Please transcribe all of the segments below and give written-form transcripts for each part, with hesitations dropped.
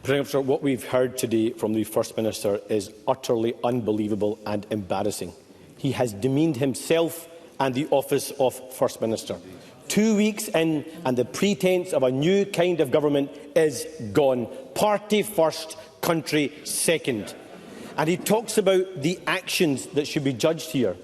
Officer, what we've heard today from the First Minister is utterly unbelievable and embarrassing. He has demeaned himself and the office of First Minister. 2 weeks in, and the pretence of a new kind of government is gone. Party first, country second. And he talks about the actions that should be judged here.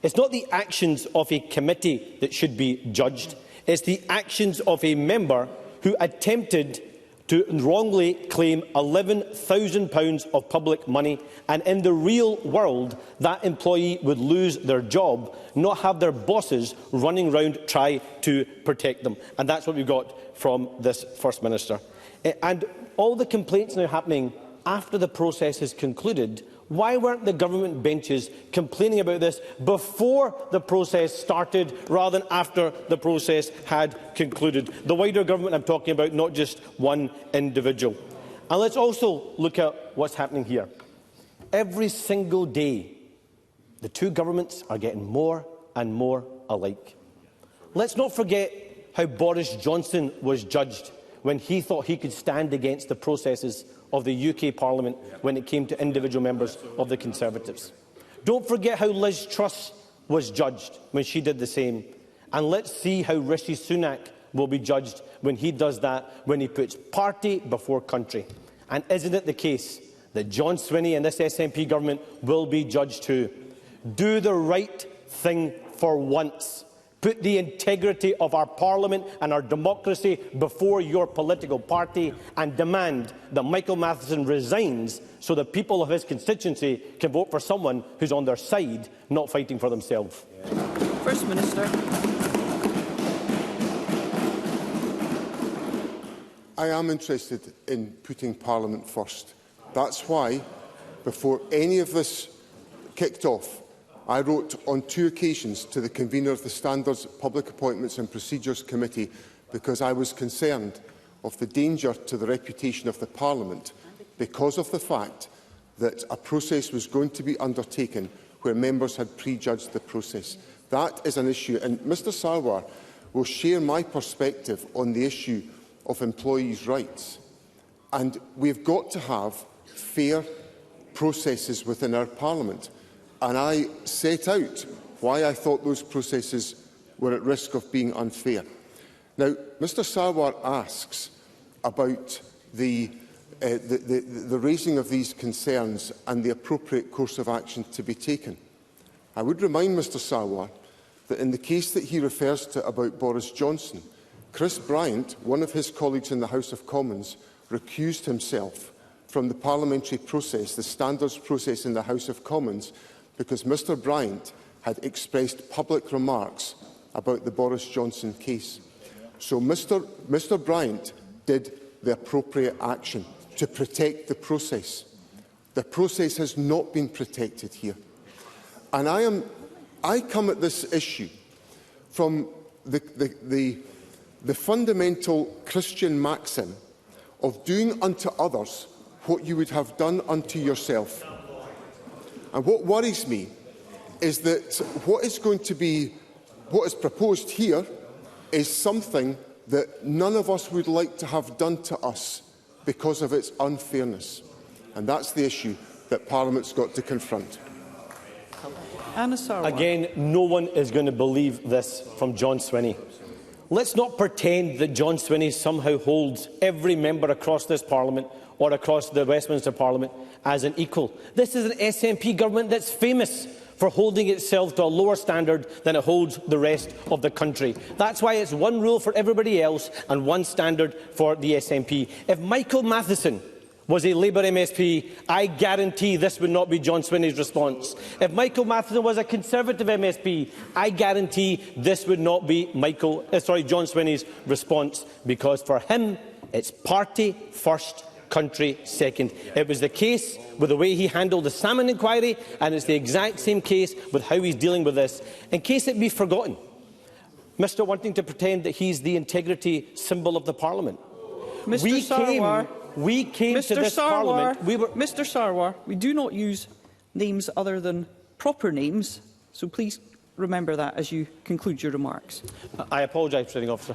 It's not the actions of a committee that should be judged. It's the actions of a member who attempted to wrongly claim £11,000 of public money, and in the real world that employee would lose their job, not have their bosses running round try to protect them. And that's what we've got from this First Minister. And all the complaints now happening after the process is concluded. Why weren't the government benches complaining about this before the process started, rather than after the process had concluded? The wider government I'm talking about, not just one individual. And let's also look at what's happening here. Every single day, the two governments are getting more and more alike. Let's not forget how Boris Johnson was judged when he thought he could stand against the processes of the UK Parliament when it came to individual members of the Conservatives. Don't forget how Liz Truss was judged when she did the same. And let's see how Rishi Sunak will be judged when he does that, when he puts party before country. And isn't it the case that John Swinney and this SNP government will be judged too? Do the right thing for once. Put the integrity of our Parliament and our democracy before your political party, and demand that Michael Matheson resigns so the people of his constituency can vote for someone who's on their side, not fighting for themselves. First Minister. I am interested in putting Parliament first. That's why, before any of this kicked off, I wrote on 2 occasions to the convener of the Standards, Public Appointments and Procedures Committee, because I was concerned of the danger to the reputation of the Parliament because of the fact that a process was going to be undertaken where members had prejudged the process. That is an issue, and Mr Sarwar will share my perspective on the issue of employees' rights. And we've got to have fair processes within our Parliament. And I set out why I thought those processes were at risk of being unfair. Now, Mr Sarwar asks about the raising of these concerns and the appropriate course of action to be taken. I would remind Mr Sarwar that in the case that he refers to about Boris Johnson, Chris Bryant, one of his colleagues in the House of Commons, recused himself from the parliamentary process, the standards process in the House of Commons, because Mr Bryant had expressed public remarks about the Boris Johnson case. So Mr Bryant did the appropriate action to protect the process. The process has not been protected here. And I come at this issue from the fundamental Christian maxim of doing unto others what you would have done unto yourself. And what worries me is that what is proposed here is something that none of us would like to have done to us because of its unfairness. And that's the issue that Parliament's got to confront. Anas Sarwar. Again, no one is going to believe this from John Swinney. Let's not pretend that John Swinney somehow holds every member across this Parliament or across the Westminster Parliament as an equal. This is an SNP government that's famous for holding itself to a lower standard than it holds the rest of the country. That's why it's one rule for everybody else and one standard for the SNP. If Michael Matheson was a Labour MSP, I guarantee this would not be John Swinney's response. If Michael Matheson was a Conservative MSP, I guarantee this would not be John Swinney's response, because for him it's party first, country second. It was the case with the way he handled the Salmon inquiry, and it's the exact same case with how he's dealing with this. In case it be forgotten, Mr wanting to pretend that he's the integrity symbol of the Parliament. We came to this Parliament. Mr Sarwar, we do not use names other than proper names, so please remember that as you conclude your remarks. I apologise, Presiding Officer.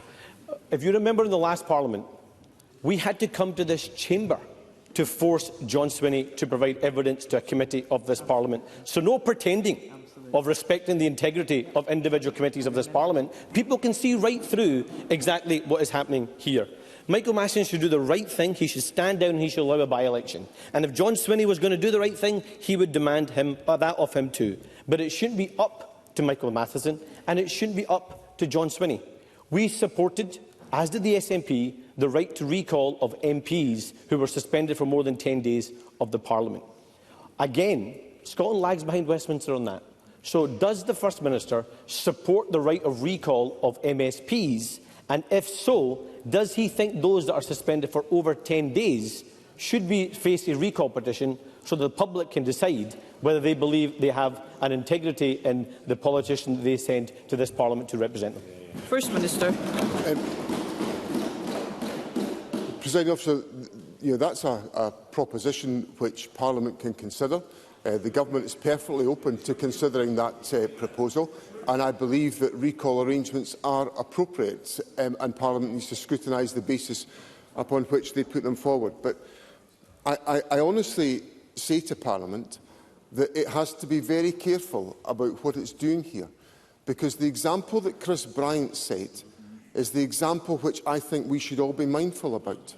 If you remember in the last Parliament, we had to come to this chamber to force John Swinney to provide evidence to a committee of this Parliament. So no pretending of respecting the integrity of individual committees of this Parliament. People can see right through exactly what is happening here. Michael Massey should do the right thing. He should stand down and he should allow a by-election. And if John Swinney was going to do the right thing, he would demand that of him too. But it shouldn't be up to Michael Matheson, and it shouldn't be up to John Swinney. We supported, as did the SNP, the right to recall of MPs who were suspended for more than 10 days of the Parliament. Again, Scotland lags behind Westminster on that. So does the First Minister support the right of recall of MSPs? And if so, does he think those that are suspended for over 10 days should face a recall petition so that the public can decide whether they believe they have an integrity in the politician that they send to this Parliament to represent them? First Minister. Presiding Officer, that's a proposition which Parliament can consider. The Government is perfectly open to considering that proposal, and I believe that recall arrangements are appropriate, and Parliament needs to scrutinise the basis upon which they put them forward. But I honestly say to Parliament that it has to be very careful about what it's doing here, because the example that Chris Bryant set is the example which I think we should all be mindful about.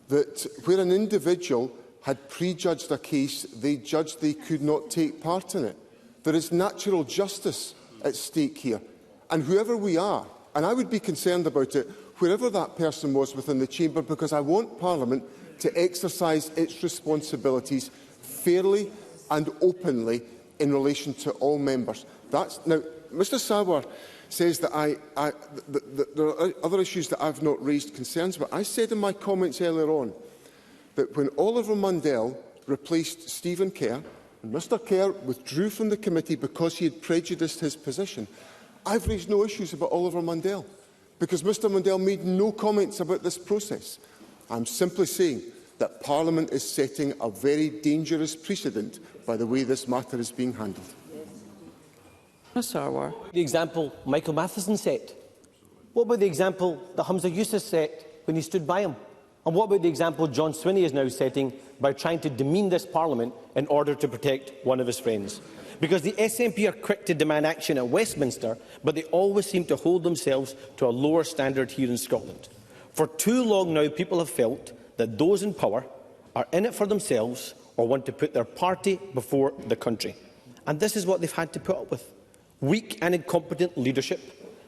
That where an individual had prejudged a case, they judged they could not take part in it. There is natural justice at stake here. And whoever we are, and I would be concerned about it, wherever that person was within the chamber, because I want Parliament to exercise its responsibilities fairly and openly in relation to all members. Now, Mr Sarwar says that there are other issues that I have not raised concerns about. I said in my comments earlier on that when Oliver Mundell replaced Stephen Kerr, and Mr Kerr withdrew from the committee because he had prejudiced his position, I've raised no issues about Oliver Mundell, because Mr Mundell made no comments about this process. I'm simply saying that Parliament is setting a very dangerous precedent by the way this matter is being handled. Anas Sarwar. The example Michael Matheson set. What about the example that Hamza Yusuf set when he stood by him? And what about the example John Swinney is now setting by trying to demean this Parliament in order to protect one of his friends? Because the SNP are quick to demand action at Westminster, but they always seem to hold themselves to a lower standard here in Scotland. For too long now, people have felt that those in power are in it for themselves or want to put their party before the country. And this is what they've had to put up with. Weak and incompetent leadership,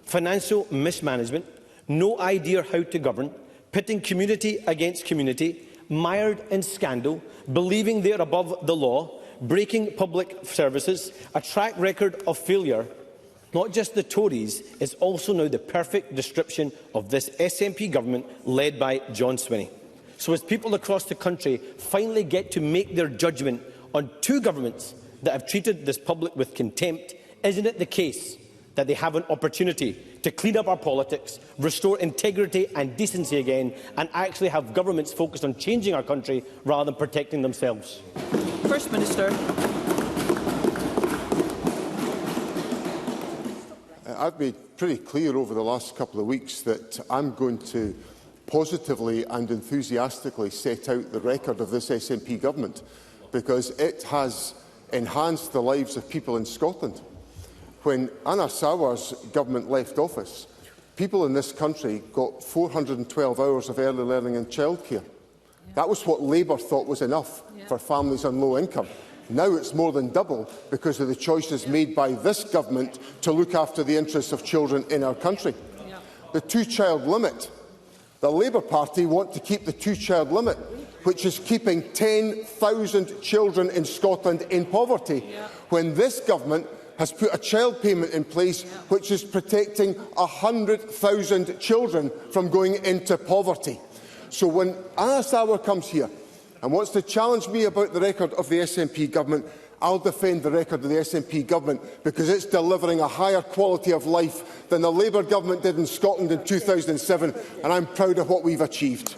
financial mismanagement, no idea how to govern, pitting community against community, mired in scandal, believing they are above the law, breaking public services, a track record of failure. Not just the Tories, is also now the perfect description of this SNP government led by John Swinney. So as people across the country finally get to make their judgment on two governments that have treated this public with contempt, isn't it the case that they have an opportunity to clean up our politics, restore integrity and decency again, and actually have governments focused on changing our country rather than protecting themselves? First Minister. I've made pretty clear over the last couple of weeks that I'm going to positively and enthusiastically set out the record of this SNP government, because it has enhanced the lives of people in Scotland. When Anas Sarwar's government left office, people in this country got 412 hours of early learning and childcare. That was what Labour thought was enough for families on low income. Now it's more than double because of the choices made by this government to look after the interests of children in our country. The two-child limit. The Labour Party want to keep the two-child limit, which is keeping 10,000 children in Scotland in poverty, when this government has put a child payment in place which is protecting 100,000 children from going into poverty. So when Anas Sarwar comes here and wants to challenge me about the record of the SNP government, I'll defend the record of the SNP government, because it's delivering a higher quality of life than the Labour government did in Scotland in 2007, and I'm proud of what we've achieved.